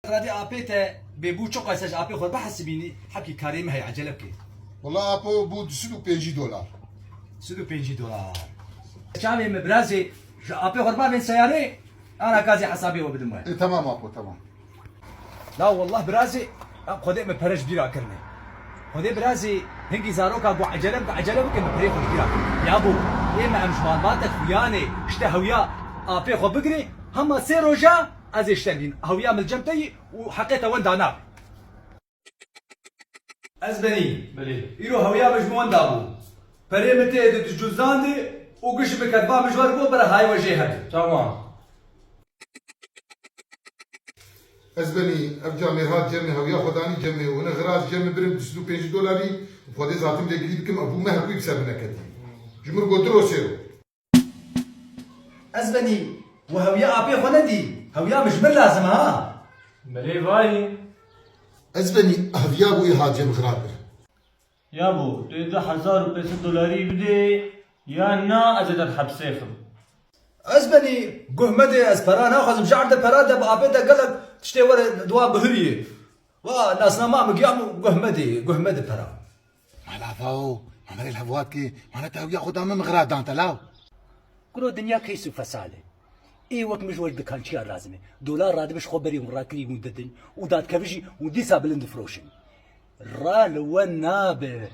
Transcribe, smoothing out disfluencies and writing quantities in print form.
رادي ابيتا بيبو تشوقا ساج ابي خور بحسبيني حكي كريم هي عجلبك والله ابو بود سلو بيجي دولار سدو $50 شامي مبرازي ابي خور ما بين سياري انا كازي حسابي وبدم إيه تمام ابو تمام. لا والله برازي خدي من برج بيرا كرني خدي برازي هنجي زاروكا بو عجلبك من بريخ بيرا يا ابو ايه ما مشوان باتك وياني اشتهويا ابي خو بقري هم سيروجا از اشتغلين هويا من الجمتي وحقيقه وين دانا ازبني بلي يرو هويا مجموعه دابو بريمتي دو جوزاندي وقش بكتبا مجوار بو برا هاي وجهه تمام. ازبني ارجع ميرهات جمي هويا خداني جمي وانا غراز جمي برم سلو بيجي دولاري وفادي زاتم دي قريب كم ابو ما هكوي بسبب نكدي جمر قدرو سيرو ازبني وهويا ابي خندي هويا مجمل لازم ها بلي باي ازبني هويا بو يهات جمي غرابر يابو تيدا $1000 بدي يا نا ازدر حبسيخم ازبني قهمدي اسبرا ناخذ مجعد براده بابيتا قلب تشتي ورا دوا بهريه وناس ما مقيام قهمدي برا مالافاو عمر الهفوات كي معناتها هويا خدام من غراد دانتا لاو كرو دنيا كيسو فساله اي وقت مجوج دكان شي لازمه دولار رادبش خبري وراكلي وددن ودات كبجي وديسا بلند فروشن رال ونابه